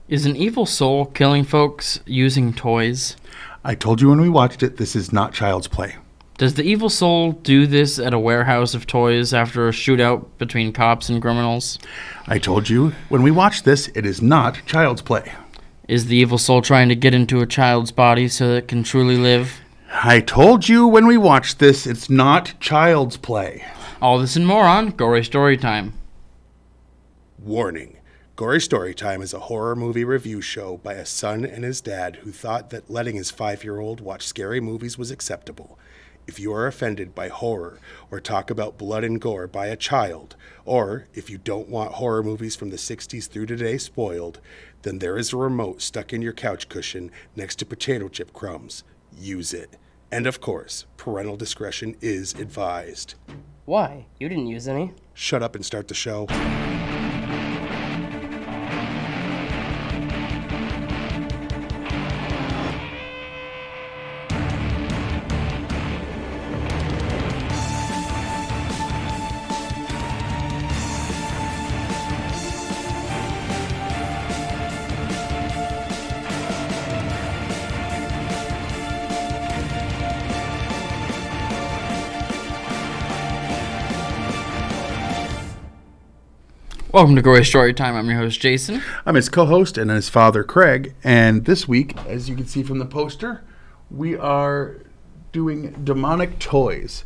Is an evil soul killing folks using toys? I told you when we watched it, this is not child's play. Does the evil soul do this at a warehouse of toys after a shootout between cops and criminals? I told you when we watched this, it is not child's play. Is the evil soul trying to get into a child's body so that it can truly live? I told you when we watched this, it's not child's play. All this and more on Gory Storytime. Warning. Gory Storytime is a horror movie review show by a son and his dad who thought that letting his 5-year-old watch scary movies was acceptable. If you are offended by horror or talk about blood and gore by a child, or if you don't want horror movies from the 60s through today spoiled, then there is a remote stuck in your couch cushion next to potato chip crumbs. Use it. And of course, parental discretion is advised. Why? You didn't use any. Shut up and start the show. Welcome to Gory Storytime. I'm your host, Jason. I'm his co-host and his father, Craig. And this week, as you can see from the poster, we are doing demonic toys.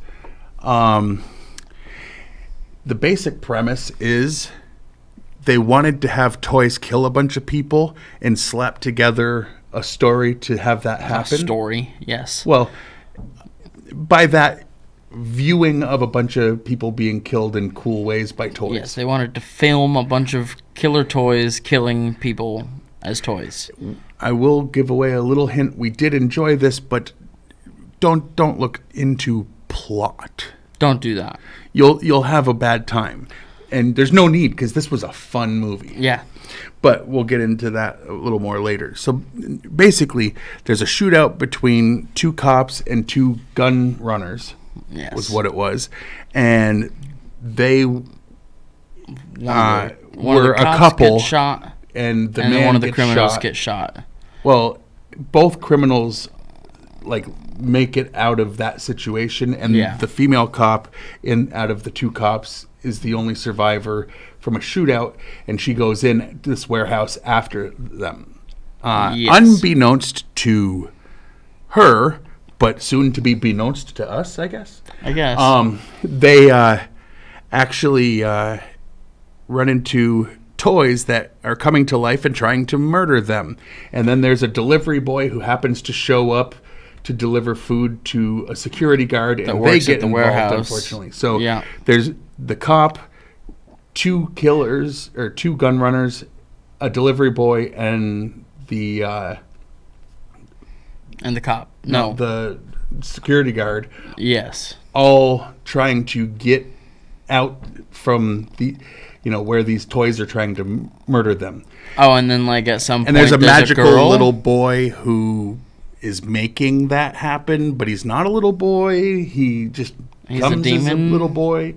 The basic premise is they wanted to have toys kill a bunch of people and slap together a story to have that happen. A story, yes. Well, by that viewing of a bunch of people being killed in cool ways by toys. Yes, they wanted to film a bunch of killer toys killing people as toys. I will give away a little hint. We did enjoy this, but don't look into plot. Don't do that. You'll have a bad time. And there's no need because this was a fun movie. Yeah. But we'll get into that a little more later. So basically, there's a shootout between two cops and two gun runners. Yes. Was what it was. And they were a couple. Get shot, and the and man then one of the gets criminals shot. gets shot. Well, both criminals make it out of that situation, and the female cop out of the two cops is the only survivor from a shootout, and she goes in this warehouse after them. Unbeknownst to her, but soon to be beknownst to us, I guess. They actually run into toys that are coming to life and trying to murder them. And then there's a delivery boy who happens to show up to deliver food to a security guard, and they get involved, warehouse. Unfortunately. So there's the cop, two killers, or two gun runners, a delivery boy, and the cop. No. The security guard. Yes. All trying to get out from the, where these toys are trying to murder them. Oh, and then at some point and there's a magical little boy who is making that happen, but he's not a little boy. He's comes a demon. As a little boy.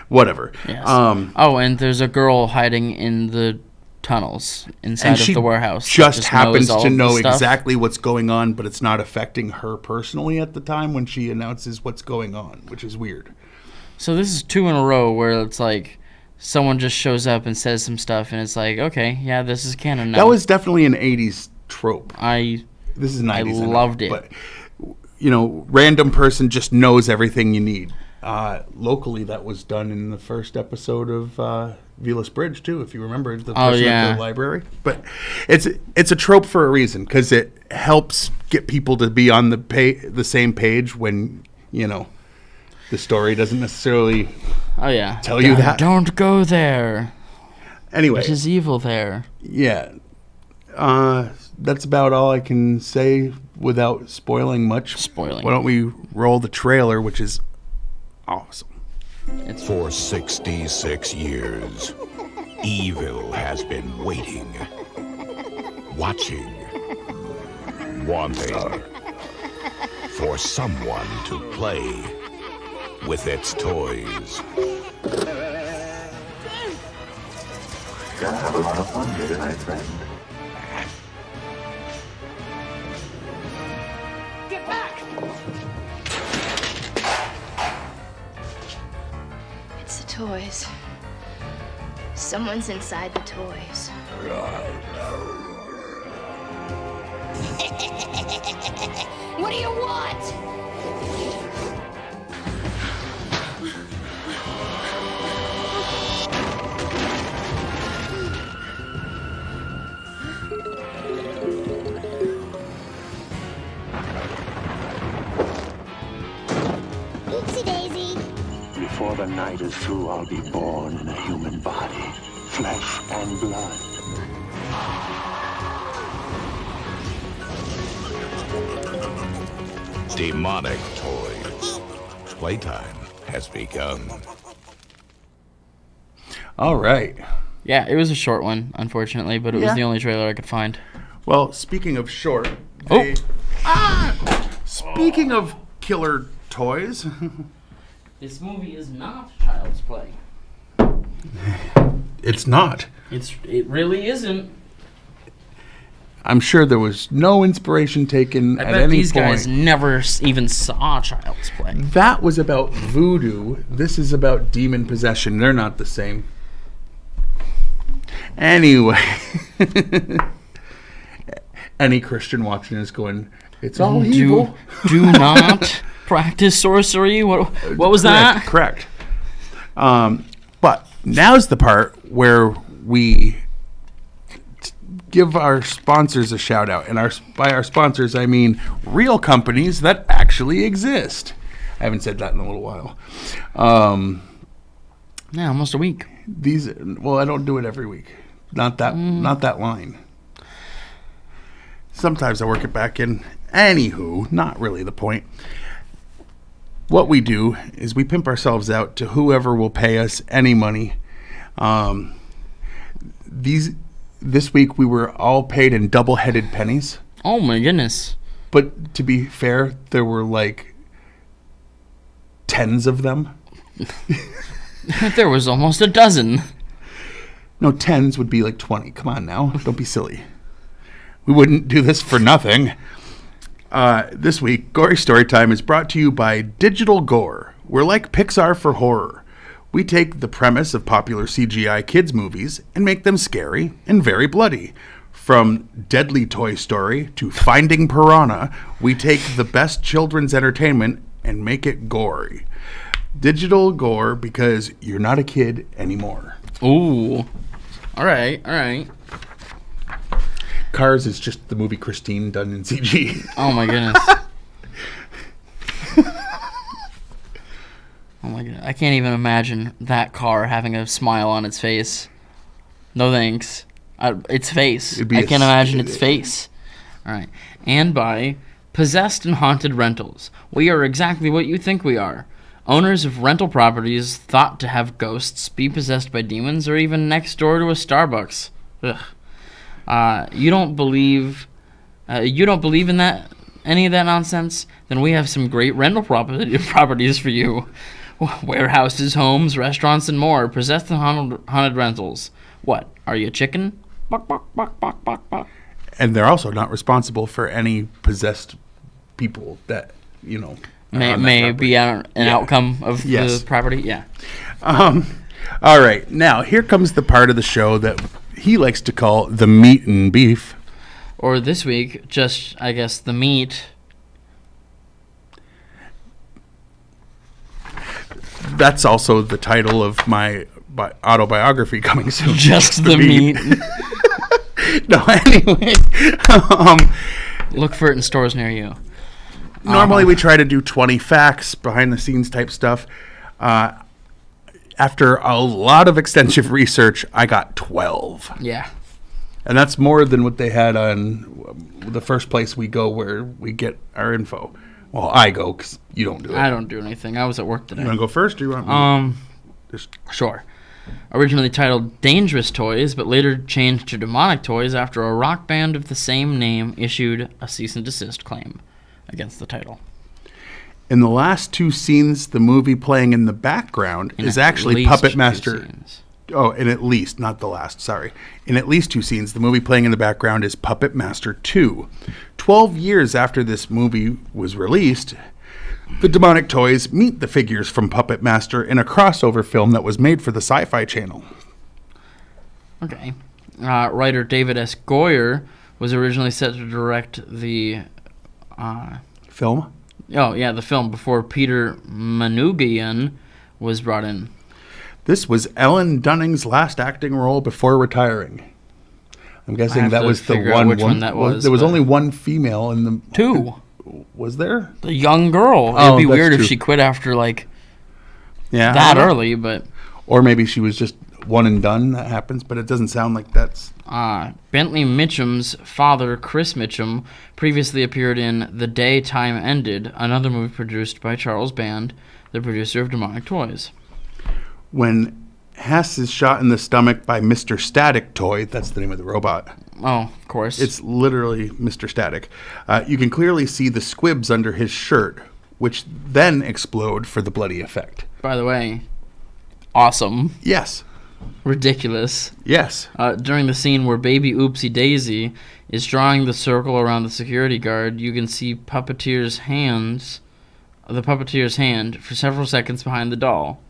Whatever. Yes. And there's a girl hiding in the tunnels inside of the warehouse. Just happens to know exactly what's going on, but it's not affecting her personally at the time when she announces what's going on, which is weird. So this is 2 in a row where it's someone just shows up and says some stuff, and it's okay, yeah, this is canon now. That was definitely an 80s trope. This is 90s. I loved it. But, random person just knows everything you need. Locally, that was done in the first episode of Vilas Bridge, too, if you remember, the person at the library. But it's a trope for a reason, because it helps get people to be on the same page when, the story doesn't necessarily tell you that. Don't go there. Anyway. It is evil there. Yeah. That's about all I can say without spoiling much. Why don't we roll the trailer, which is awesome. For 66 years, evil has been waiting, watching, wanting for someone to play with its toys. Gonna have a lot of fun here tonight, friend. toys. Someone's inside the toys. What do you want? Oopsie daisy. Before the night is through, I'll be born in a human body, flesh and blood. Demonic toys. Playtime has begun. All right. Yeah, it was a short one, unfortunately, but it was Yeah. the only trailer I could find. Well, speaking of short, speaking of killer toys, This movie is not Child's Play. it's not. It really isn't. I'm sure there was no inspiration taken I at bet any these point. guys never even saw Child's Play. That was about voodoo. This is about demon possession. They're not the same. Anyway, any Christian watching is going, it's all evil. Do not practice sorcery. What was that? Correct. But now's the part where we give our sponsors a shout out. And by our sponsors, I mean real companies that actually exist. I haven't said that in a little while. Yeah, almost a week. I don't do it every week. Not that line. Sometimes I work it back in. Anywho, not really the point. What we do is we pimp ourselves out to whoever will pay us any money. This week we were all paid in double-headed pennies. Oh my goodness. But to be fair, there were like tens of them. There was almost a dozen. No, tens would be like 20. Come on now. Don't be silly. We wouldn't do this for nothing. This week, Gory Storytime is brought to you by Digital Gore. We're like Pixar for horror. We take the premise of popular CGI kids movies and make them scary and very bloody. From Deadly Toy Story to Finding Piranha, we take the best children's entertainment and make it gory. Digital Gore, because you're not a kid anymore. Ooh. All right. Cars is just the movie Christine done in CG. Oh my goodness. Oh my goodness. I can't even imagine that car having a smile on its face. No thanks. Its face. I can't imagine its face. All right. And by Possessed and Haunted Rentals. We are exactly what you think we are. Owners of rental properties thought to have ghosts, be possessed by demons, or even next door to a Starbucks. Ugh. You don't believe in that any of that nonsense? Then we have some great rental properties for you. Warehouses, homes, restaurants, and more. Possessed and haunted rentals. What? Are you a chicken? Bok, bok, bok, bok, bok, bok. And they're also not responsible for any possessed people that, may be an outcome of the property. Yeah. All right. Now, here comes the part of the show that he likes to call the meat and beef. Or this week, just, I guess, the meat. That's also the title of my autobiography coming soon. Just the meat. No, anyway. Look for it in stores near you. Normally we try to do 20 facts, behind the scenes type stuff. After a lot of extensive research, I got 12. Yeah. And that's more than what they had on the first place we go where we get our info. Well, I go because you don't do it. I don't do anything. I was at work today. You want to go first or you want me? Sure. Originally titled Dangerous Toys, but later changed to Demonic Toys after a rock band of the same name issued a cease and desist claim against the title. In the last two scenes, the movie playing in the background is actually Puppet Master. Oh, in at least, not the last, sorry. In at least two scenes, the movie playing in the background is Puppet Master 2. 12 years after this movie was released, The demonic toys meet the figures from Puppet Master in a crossover film that was made for the Sci-Fi Channel. Okay. Writer David S. Goyer was originally set to direct the... Film? Oh, yeah, the film before Peter Manoogian was brought in. This was Ellen Dunning's last acting role before retiring. I'm guessing that was the one. Which one that was. There was only one female in the... Two. Was there? The young girl. Oh, It'd be that's weird true. if she quit after, like, Yeah, that early, but... Or maybe she was just one and done. That happens, but it doesn't sound like that's... Bentley Mitchum's father, Chris Mitchum, previously appeared in The Day Time Ended, another movie produced by Charles Band, the producer of Demonic Toys. When Hess is shot in the stomach by Mr. Static Toy, that's the name of the robot. Oh, of course. It's literally Mr. Static. You can clearly see the squibs under his shirt, which then explode for the bloody effect. By the way, awesome. Yes. Ridiculous. Yes. During the scene where baby Oopsie Daisy is drawing the circle around the security guard, you can see the puppeteer's hand for several seconds behind the doll.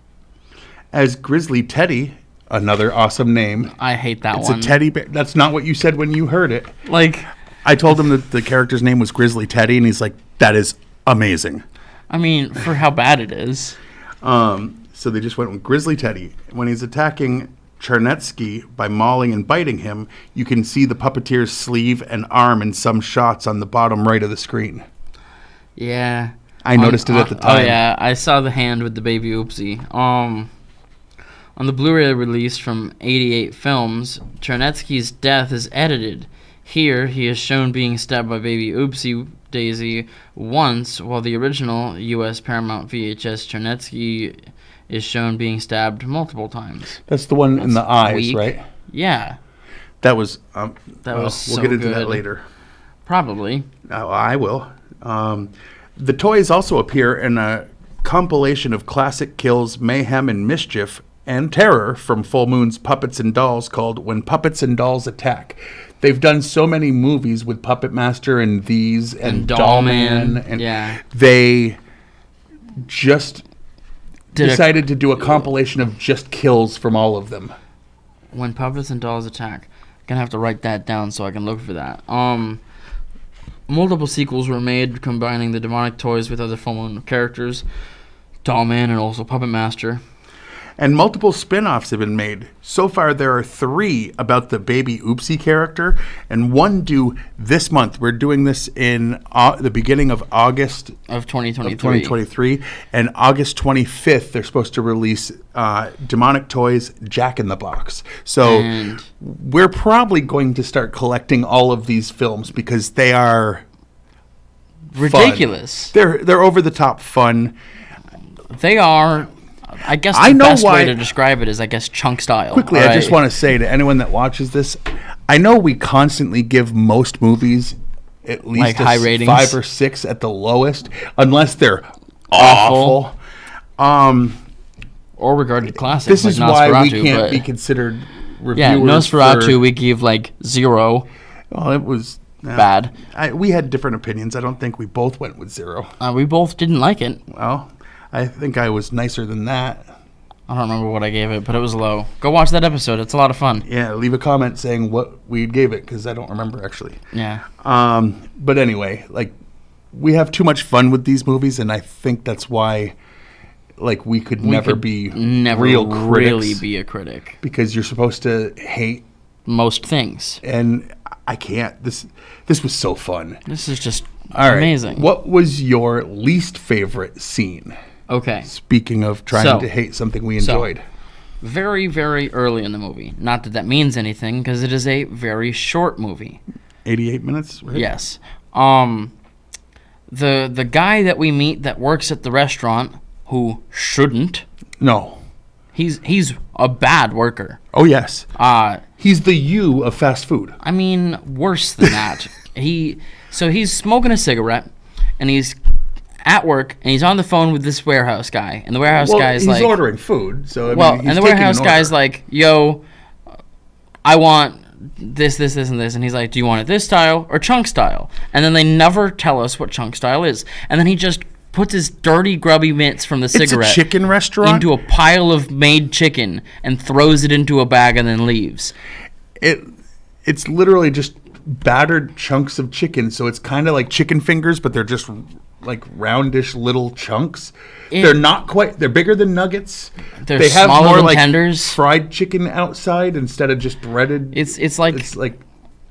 As Grizzly Teddy, another awesome name. I hate that It's one. a teddy bear. That's not what you said when you heard it. Like, I told him that the character's name was Grizzly Teddy, and he's like, that is amazing. I mean, for how bad it is. So they just went with Grizzly Teddy. When he's attacking Charnetsky by mauling and biting him, you can see the puppeteer's sleeve and arm in some shots on the bottom right of the screen. Yeah. I noticed it at the time. Oh, yeah. I saw the hand with the baby Oopsie. On the Blu-ray release from 88 Films, Charnetsky's death is edited. Here, he is shown being stabbed by baby Oopsie Daisy once, while the original U.S. Paramount VHS Charnetsky is shown being stabbed multiple times. That's the one in the eyes, weak. right? Yeah. That was... That was we'll so get into good. that later. Probably. I will. The toys also appear in a compilation of classic kills, mayhem, and mischief, and terror from Full Moon's Puppets and Dolls called When Puppets and Dolls Attack. They've done so many movies with Puppet Master and these and Dollman. And yeah. They just decided to do a compilation of just kills from all of them. When Puppets and Dolls Attack. I'm going to have to write that down so I can look for that. Multiple sequels were made combining the demonic toys with other Full Moon characters, Dollman and also Puppet Master. And multiple spin-offs have been made. So far, there are 3 about the baby Oopsie character, and 1 due this month. We're doing this in the beginning of August of 2023. And August 25th, they're supposed to release Demonic Toys Jack in the Box. So we're probably going to start collecting all of these films because they are ridiculous. Fun. They're over-the-top fun. They are... I guess the best way to describe it is, I guess, chunk style. Quickly, I just want to say to anyone that watches this, I know we constantly give most movies at least like high ratings. 5 or 6 at the lowest, unless they're awful. Or regarded classics. This is why we can't be considered reviewers. Yeah, Nosferatu we give like 0. Well, it was bad. We had different opinions. I don't think we both went with 0. We both didn't like it. Well, I think I was nicer than that. I don't remember what I gave it, but it was low. Go watch that episode. It's a lot of fun. Yeah, leave a comment saying what we gave it, because I don't remember, actually. Yeah. But anyway, like, we have too much fun with these movies, and I think that's why, like, we could never be real critics. Really be a critic. Because you're supposed to hate most things. And I can't. This was so fun. This is just Right. amazing. What was your least favorite scene? Okay. Speaking of trying to hate something we enjoyed. Very, very early in the movie. Not that that means anything, because it is a very short movie. 88 minutes, right? Yes. The guy that we meet that works at the restaurant, who shouldn't. No. He's a bad worker. Oh, yes. He's the you of fast food. I mean, worse than that. He's smoking a cigarette, and he's at work, and he's on the phone with this warehouse guy, and the warehouse guy's like... he's ordering food, so I mean, and the warehouse guy's like, yo, I want this, and this, and he's like, do you want it this style or chunk style? And then they never tell us what chunk style is, and then he just puts his dirty, grubby mitts from the cigarette It's a chicken restaurant into a pile of made chicken and throws it into a bag and then leaves. It's literally just battered chunks of chicken, so it's kind of like chicken fingers, but they're just like roundish little chunks. They're not quite. They're bigger than nuggets. They have smaller more than like tenders. Fried chicken outside instead of just breaded. It's like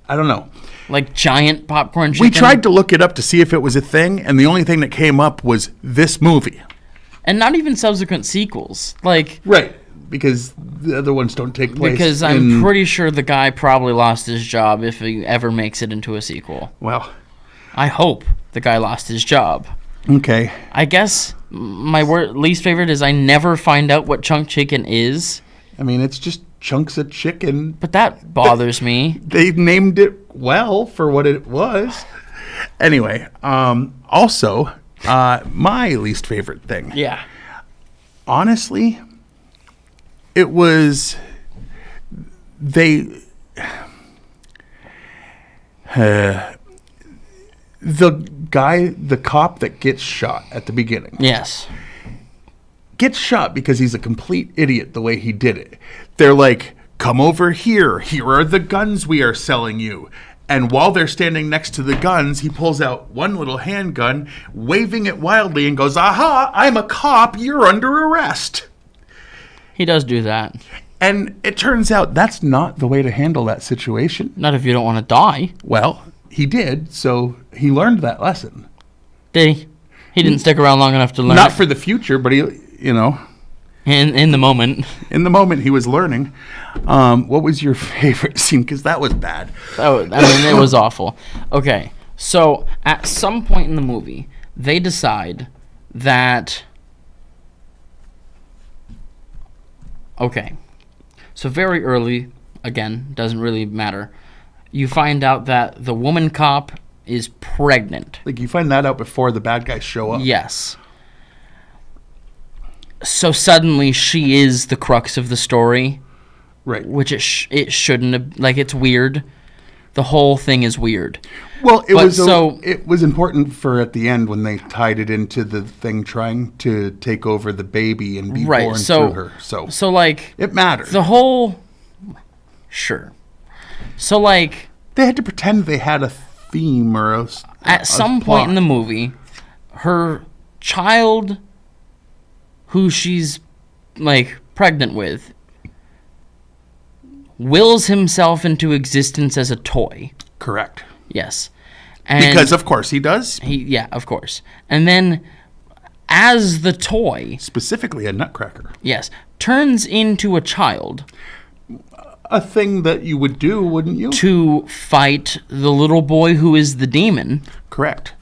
I don't know. Like giant popcorn chicken. We tried to look it up to see if it was a thing, and the only thing that came up was this movie. And not even subsequent sequels. Like right, because the other ones don't take place. Because I'm pretty sure the guy probably lost his job if he ever makes it into a sequel. Well, I hope the guy lost his job. Okay. I guess my least favorite is I never find out what chunk chicken is. I mean, it's just chunks of chicken. But that bothers me. They named it well for what it was. Anyway, also, my least favorite thing. Yeah. Honestly, it was the cop that gets shot at the beginning. Yes. Gets shot because he's a complete idiot the way he did it. They're like, come over here. Here are the guns we are selling you. And while they're standing next to the guns, he pulls out one little handgun, waving it wildly, and goes, aha, I'm a cop. You're under arrest. He does do that. And it turns out that's not the way to handle that situation. Not if you don't want to die. Well, he did, so he learned that lesson. Did he? He didn't stick around long enough to learn. Not for the future, but he, you know. In the moment. In the moment, he was learning. What was your favorite scene? Because that was bad. It was awful. Okay, so at some point in the movie, they decide that... Okay, so very early, again, doesn't really matter, you find out that the woman cop is pregnant. Like, you find that out before the bad guys show up? Yes. So suddenly she is the crux of the story. Right. Which it shouldn't have... Like, it's weird. The whole thing is weird. Well, it was important for at the end when they tied it into the thing trying to take over the baby and be born through her. So, like... It matters. The whole... Sure. So, like... They had to pretend they had a theme or at some point in the movie, her child... who she's, like, pregnant with, wills himself into existence as a toy. Correct. Yes. And because, of course, he does. Yeah, of course. And then, as the toy... Specifically a nutcracker. Yes. Turns into a child. A thing that you would do, wouldn't you? To fight the little boy who is the demon. Correct.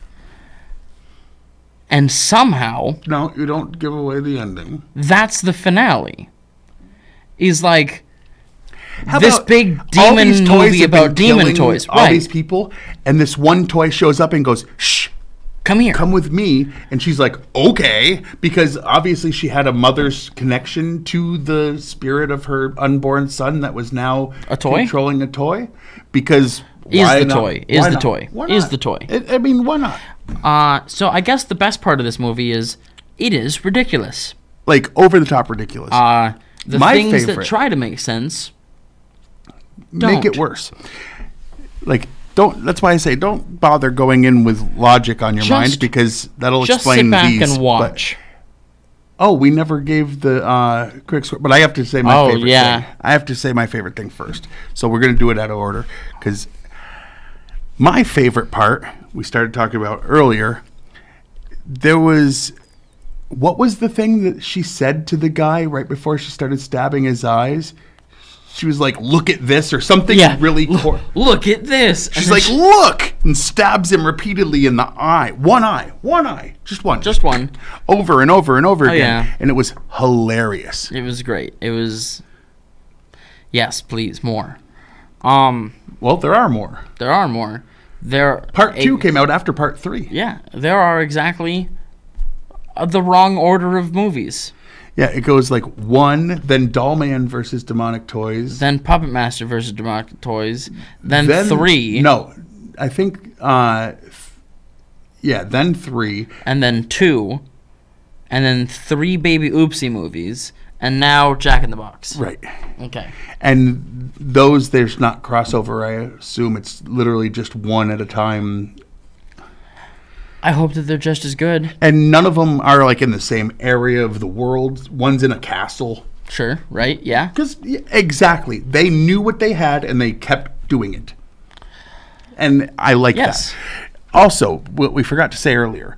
And somehow... No, you don't give away the ending. That's the finale. Is like... this big demon movie about demon toys. All these people, and this one toy shows up and goes, shh. Come here. Come with me. And she's like, okay. Because obviously she had a mother's connection to the spirit of her unborn son that was now a toy? Controlling a toy. Because Is the toy. I mean, why not? So I guess the best part of this movie is it is ridiculous. Like, over-the-top ridiculous. My things favorite, that try to make sense don't. Make it worse. Like, that's why I say don't bother going in with logic on your mind, because that'll explain these. Just sit back and watch. We never gave the quick score, but I have to say my favorite thing. I have to say my favorite thing first. So we're going to do it out of order, because my favorite part, we started talking about earlier, what was the thing that she said to the guy right before she started stabbing his eyes? She was like, look at this, or something really... Look at this. She's like, look! And stabs him repeatedly in the eye. One eye. Just one. Just one. Over and over and over again. Yeah. And it was hilarious. It was great. It was... Yes, please, more. Well, there are more. There are more. Part 2 came out after Part 3. Yeah, there are exactly the wrong order of movies. Yeah, it goes like 1, then Dollman versus Demonic Toys. Then Puppet Master versus Demonic Toys. Then 3. No, I think, Yeah, then 3. And then 2. And then 3 Baby Oopsie movies. And now Jack in the Box. Right. Okay. And those, there's not crossover, I assume. It's literally just one at a time. I hope that they're just as good. And none of them are like in the same area of the world. One's in a castle. Sure, right? Yeah. Because, exactly. They knew what they had and they kept doing it. And I like that. Also, what we forgot to say earlier,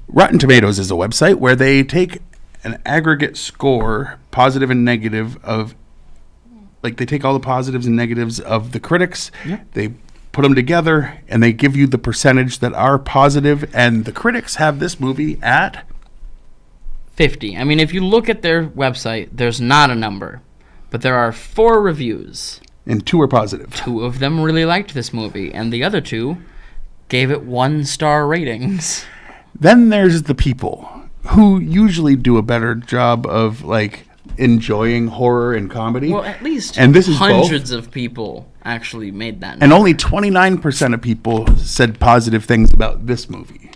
Rotten Tomatoes is a website where they take an aggregate score, positive and negative, of, like, they take all the positives and negatives of the critics, they put them together, and they give you the percentage that are positive, and the critics have this movie at 50. I mean, if you look at their website, there's not a number, but there are 4 reviews. And 2 are positive. 2 of them really liked this movie, and the other 2 gave it 1-star ratings. Then there's the people who usually do a better job of, like, enjoying horror and comedy. Well, at least and this is hundreds both. Of people actually made that number. And only 29% of people said positive things about this movie.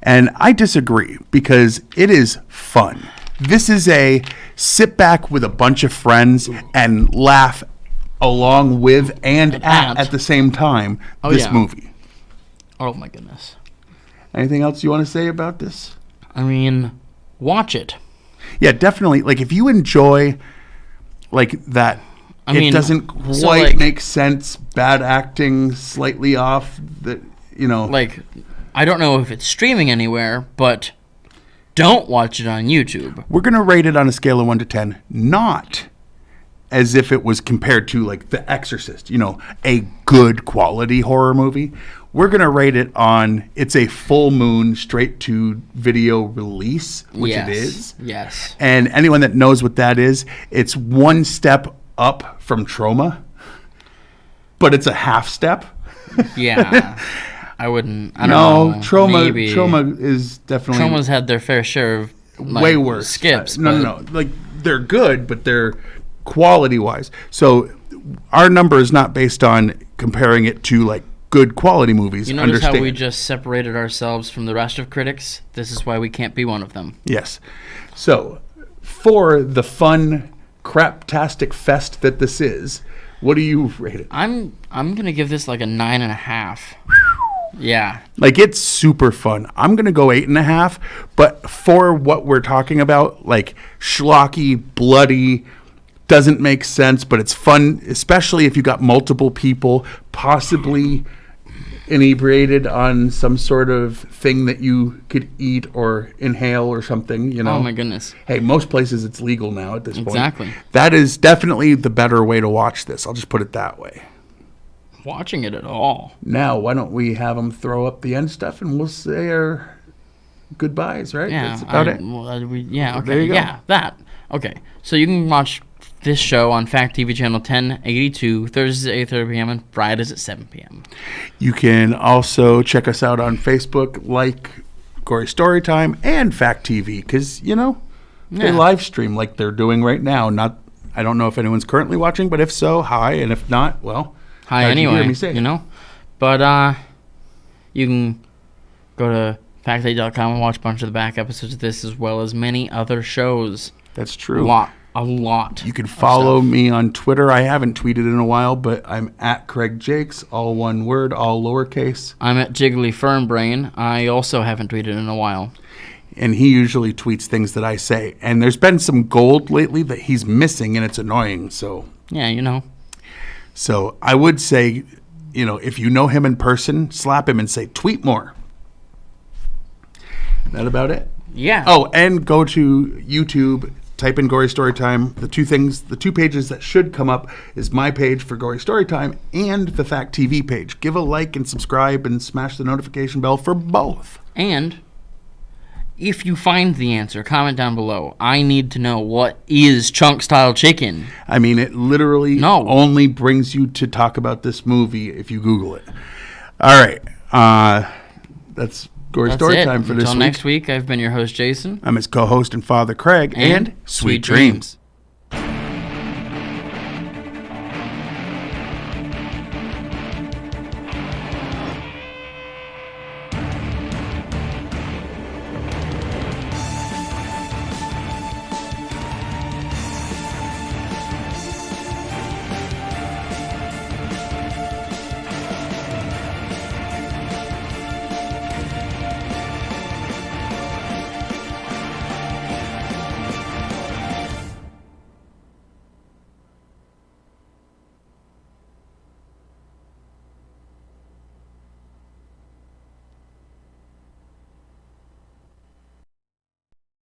And I disagree, because it is fun. This is a sit back with a bunch of friends and laugh along with and at the same time this movie. Oh my goodness. Anything else you want to say about this? I mean, watch it. Yeah, definitely. Like, if you enjoy, like, that, it doesn't quite make sense, bad acting, slightly off, that, you know. Like, I don't know if it's streaming anywhere, but don't watch it on YouTube. We're going to rate it on a scale of 1 to 10, not as if it was compared to, like, The Exorcist, you know, a good quality horror movie. We're going to rate it on, it's a full moon straight to video release, which it is. Yes. And anyone that knows what that is, it's one step up from Trauma, but it's a half step. Yeah. I wouldn't. I don't know. Trauma is definitely. Trauma's had their fair share of, like, way worse skips. No. Like, they're good, but they're quality wise. So our number is not based on comparing it to, like, good quality movies. You notice how we just separated ourselves from the rest of critics? This is why we can't be one of them. Yes. So, for the fun, craptastic fest that this is, what do you rate it? I'm gonna give this like a 9.5. Yeah. Like, it's super fun. I'm gonna go 8.5, but for what we're talking about, like, schlocky, bloody, doesn't make sense, but it's fun, especially if you got multiple people, possibly inebriated on some sort of thing that you could eat or inhale or something, you know? Oh my goodness. Hey, most places it's legal now at this point. Exactly. That is definitely the better way to watch this. I'll just put it that way. Watching it at all. Now, why don't we have them throw up the end stuff and we'll say our goodbyes, right? Yeah. That's about it. Well, okay. There you go. Yeah, that. Okay. So you can watch this show on Fact TV channel 1082, Thursdays at 8:30 p.m. and Fridays at 7 p.m. You can also check us out on Facebook, like Gory Storytime and Fact TV, because, you know, they live stream like they're doing right now. I don't know if anyone's currently watching, but if so, hi, and if not, well, hi anyway, you know. But you can go to factaid.com and watch a bunch of the back episodes of this, as well as many other shows. That's true. A lot. You can follow me on Twitter. I haven't tweeted in a while, but I'm at Craig Jakes, all one word, all lowercase. I'm at Jiggly Fernbrain. I also haven't tweeted in a while. And he usually tweets things that I say. And there's been some gold lately that he's missing, and it's annoying. So yeah, you know. So I would say, you know, if you know him in person, slap him and say, tweet more. Is that about it? Yeah. Oh, and go to YouTube. Type in Gory Storytime. The two pages that should come up is my page for Gory Storytime and the Fact TV page. Give a like and subscribe and smash the notification bell for both. And if you find the answer, comment down below. I need to know, what is chunk style chicken? I mean, it literally only brings you to talk about this movie if you Google it. All right. That's Gory Storytime for this week. Until next week, I've been your host, Jason. I'm his co-host and father, Craig. And sweet dreams.